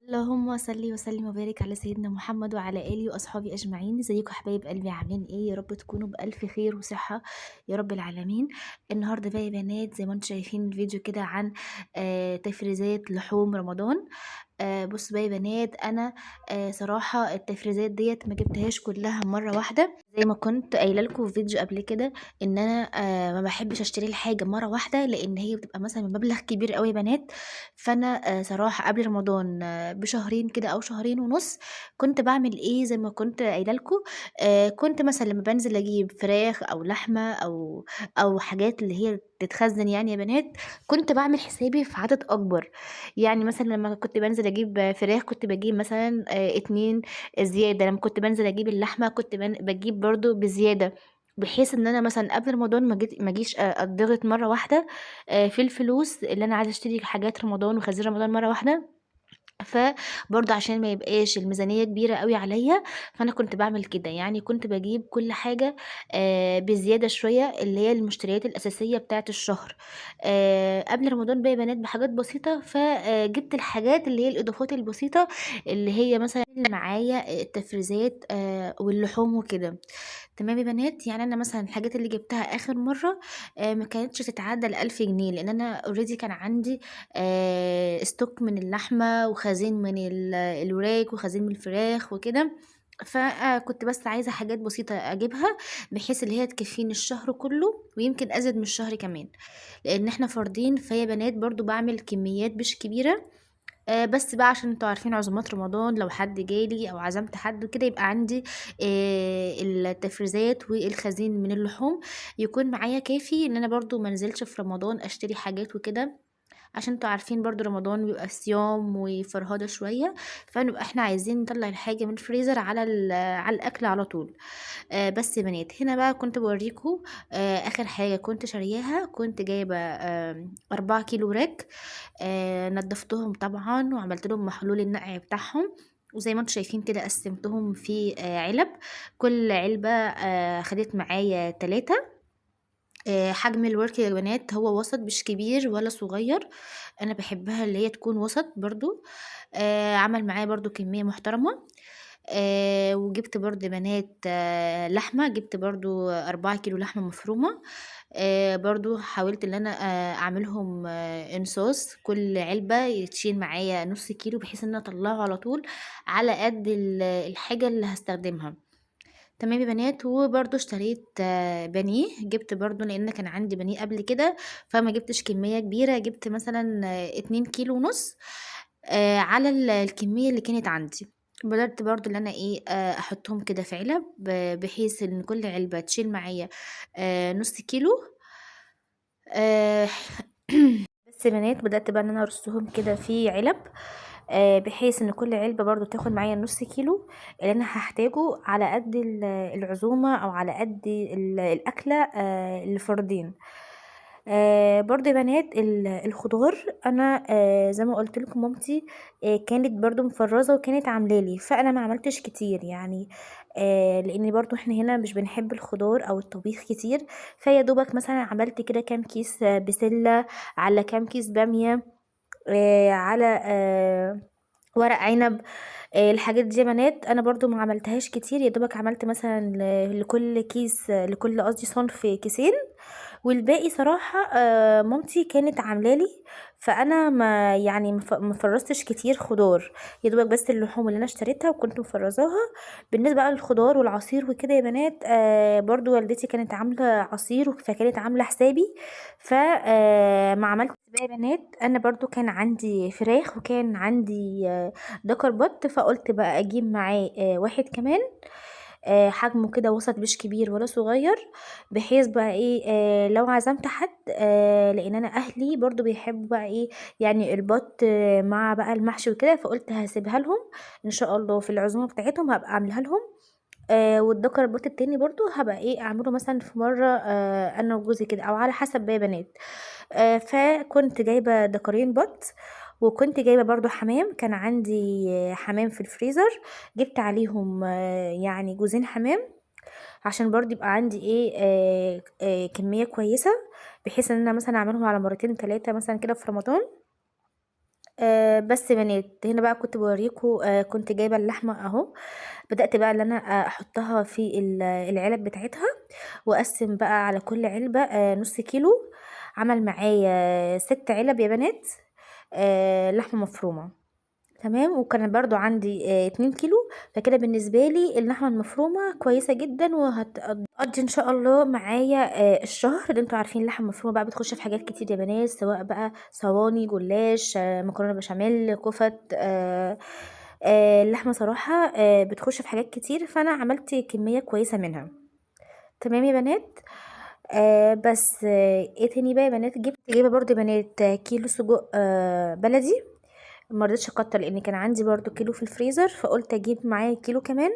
اللهم صل وسلم وبارك على سيدنا محمد وعلى آله وأصحابه أجمعين. ازيكم حبايب قلبي؟ عاملين ايه؟ يا رب تكونوا بألف خير وصحة يا رب العالمين. النهارده بقى يا بنات زي ما انتم شايفين الفيديو كده عن تفريزات لحوم رمضان. بصوا بقى يا بنات، انا صراحه التفريزات ديت ما جبتهاش كلها مره واحده زي ما كنت قايله لكم في فيديو قبل كده، ان انا ما بحبش اشتري الحاجه مره واحده لان هي بتبقى مثلا مبلغ كبير قوي يا بنات. فانا صراحه قبل رمضان بشهرين كده او شهرين ونص كنت بعمل ايه زي ما كنت قايله لكم. كنت مثلا لما بنزل اجيب فراخ او لحمه او حاجات اللي هي تتخزن يعني يا بنات، كنت بعمل حسابي في عدد اكبر. يعني مثلا لما كنت بنزل اجيب فراخ كنت بجيب مثلا 2 زياده، لما كنت بنزل اجيب اللحمه كنت بجيب برضو بزياده، بحيث ان انا مثلا قبل رمضان ما اجيش اتضغط مره واحده في الفلوس اللي انا عايزه اشتري حاجات رمضان وخزين رمضان مره واحده. فبرضه عشان ما يبقاش الميزانية كبيرة أوي عليَّ، فأنا كنت باعمل كده، يعني كنت باجيب كل حاجة بزيادة شوية، اللي هي المشتريات الأساسية بتاعة الشهر. قبل رمضان بقى يا بنات بحاجات بسيطة، فجِبت الحاجات اللي هي الإضافات البسيطة، اللي هي مثلًا اللي معايا التفريزات واللحوم وكده. تمام يا بنات، يعني أنا مثلًا الحاجات اللي جِبتها آخر مرّة ما كانتش تتعدى ال1000 جنيه، لإن أنا already كان عندي stock من اللحمة وخزين من الوراك وخزين من الفراخ وكده. فكنت بس عايزة حاجات بسيطة أجيبها، بحيث اللي هي تكفّيني الشهر كلّه ويمكن أزيد من الشهر كمان، لإن إحنا فردين. فيا بنات برضه باعمل كميات مش كبيرة، بس بقى عشان أنتم عارفين عزومات رمضان لو حد جالي أو عزمت حد وكده يبقى عندي التفريزات والخزين من اللحوم يكون معايا كافي، إن أنا برضه ما انزلش في رمضان أشتري حاجات وكده، عشان انتوا عارفين برضو رمضان بيبقى صيام وفرهدة شوية، فنبقى احنا عايزين نطلع الحاجة من الفريزر على الأكل على طول. بس يا بنات هنا بقى كنت بوريكم آخر حاجة كنت شارياها. كنت جايبة 4 كيلو راك، نضفتهم طبعا وعملت لهم محلول النقع بتاعهم، وزي ما انتم شايفين كده قسمتهم في علب. كل علبة خدت معايا 3. حجم الورك يا بنات هو وسط، مش كبير ولا صغير، أنا باحبها اللي هي تكون وسط برضه. عمل معايا برضه كمية محترمة. وجِبت برضه يا بنات لحمة، جِبت برضه 4 كيلو لحمة مفرومة. برضه حاولت إن أنا أعملهم انصاص، كل علبة تشيل معايا نُص كيلو، بحيث إن أنا أطلّعه على طول على قد الحاجة اللي هاستخدمها. تمام يا بنات، وبرضه اشتريت بانيه، جِبت برضه لإن كان عندي بانيه قبل كده، فما جِبتش كمية كبيرة، جِبت مثلًا 2 كيلو ونُص على الكمية اللي كانت عندي. بدأت برضه اللي أنا إيه، أحطهم كده في علب بحيث إن كل علبة تشيل معايا نُص كيلو. آآ بس يا بنات بدأت بقى إن أنا أرصهم كده في علب، بحيث إن كل علبة برضه تاخد معايا نُص كيلو اللي أنا هاحتاجه على قد العزومة أو على قد الأكلة لفردين. برضه يا بنات الخضار أنا زي ما قُلت لكم مامتي كانت برضه مفرّزة وكانت عاملة لي، فأنا ما عملتش كتير يعني، لإن برضه إحنا هنا مش بنحب الخضار أو الطبيخ كتير، فيا دوبك مثلًا عملت كده كام كيس بسلة، على كام كيس بامية، على ورق عنب. الحاجات دي يا بنات أنا برضه ما عملتهاش كتير، يا دوبك عملت مثلًا لكل كيس، لكل قصدي صنف كيسين، والباقي صراحة مامتي كانت عاملة لي، فأنا ما يعني ما فرّزتش كتير خضار، يا دوبك بس اللحوم اللي أنا اشتريتها وكنت مفرّزاها. بالنسبة بقى للخضار والعصير وكده يا بنات، برضه والدتي كانت عاملة عصير فكانت عاملة حسابي، ف ما عملتش بقى يا بنات. أنا برضه كان عندي فراخ وكان عندي دكر بط، فقُلت بقى أجيب معاه واحد كمان، حجمه كده وسط مش كبير ولا صغير، بحيث بقى إيه، لو عزمت حد، لإن أنا أهلي برضه بيحبوا بقى إيه، يعني البط مع بقى المحشي وكده، فقُلت هاسيبها لهم إن شاء الله في العزومة بتاعتهم هابقى أعملها لهم. والدكر البط التاني برضه هابقى إيه، أعمله مثلًا في مرة أنا وجوزي كده أو على حسب بقى يا بنات. فكنت جايبة دكرين بط، وكنت جايبة برضه حمام، كان عندي حمام في الفريزر، جبت عليهم يعني جوزين حمام، عشان برضه يبقى عندي إيه، كمية كويسة، بحيث إن أنا مثلًا أعملهم على مرتين 3 مثلًا كده في رمضان. بس يا بنات هنا بقى كنت باوريكم، كنت جايبة اللحمة أهو، بدأت بقى إن أنا أحطها في العلب بتاعتها، وأقسّم بقى على كل علبة نُص كيلو، عمل معايا 6 علب يا بنات لحمة مفرومة. تمام، وكان برضه عندي 2 كيلو، فكده بالنسبة لي اللحمة المفرومة كويسة جدًا تقضّي إن شاء الله معايا الشهر، لأن أنتم عارفين اللحمة المفرومة بقى بتخش في حاجات كتير يا بنات، سواء بقى صواني، جلاش، مكرونة بشاميل، كُفت، اللحمة صراحة بتخش في حاجات كتير، فأنا عملت كمية كويسة منها. تمام يا بنات. بس إيه تاني بقى يا بنات، جايبة برضه يا بنات كيلو سجق بلدي، ما رضيتش اكتر لان كان عندي برضو كيلو في الفريزر، فقلت اجيب معايا كيلو كمان.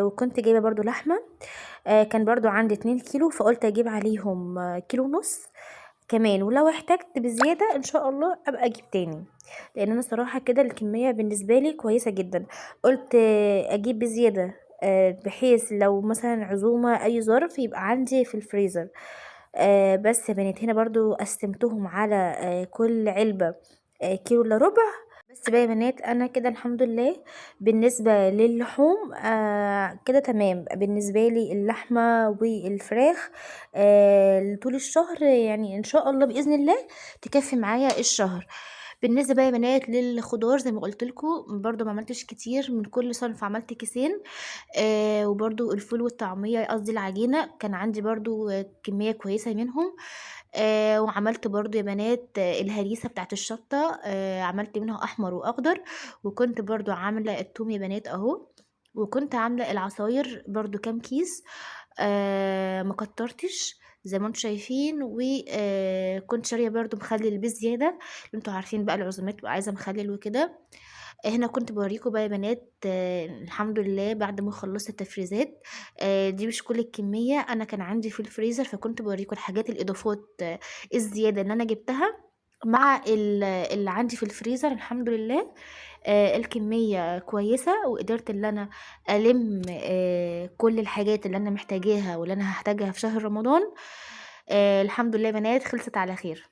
وكنت جايبه برضو لحمه، كان برضو عندي 2 كيلو، فقلت اجيب عليهم كيلو ونص كمان، ولو احتجت بزياده ان شاء الله ابقى اجيب تاني، لان انا صراحه كده الكميه بالنسبه لي كويسه جدا. قلت اجيب بزياده، بحيث لو مثلا عزومه اي ظرف يبقى عندي في الفريزر. بس يا بنات هنا برضو قسمتهم على كل علبه كيلو الا ربع. بس بقى يا بنات انا كده الحمد لله بالنسبه للحوم كده تمام بالنسبه لي اللحمه والفراخ طول الشهر، يعني ان شاء الله باذن الله تكفي معايا الشهر. بالنسبه بقى يا بنات للخضار زي ما قلت لكم، برضو ما عملتش كتير، من كل صنف عملت كيسين. وبرضو الفول والطعميه، قصدي العجينه، كان عندي برضو كميه كويسه منهم. وعملت برضو يا بنات الهريسة بتاعة الشطة، عملت منها أحمر وأخضر، وكنت برضو عاملة التوم يا بنات أهو، وكنت عاملة العصاير برضو كام كيس، ما كترتش زي ما انتم شايفين، وكنت شارية برضو مخلل بزيادة، انتوا عارفين بقى العزومات بتبقى عايزة مخلل وكده. هنا كنت بوريكم بقى يا بنات الحمد لله بعد ما خلصت التفريزات. دي مش كل الكمية أنا كان عندي في الفريزر، فكنت بوريكم الحاجات الإضافات الزيادة اللي أنا جبتها مع اللي عندي في الفريزر. الحمد لله الكمية كويسة، وقدرت اللي أنا ألم كل الحاجات اللي أنا محتاجاها واللي أنا هحتاجها في شهر رمضان. الحمد لله يا بنات خلصت على خير.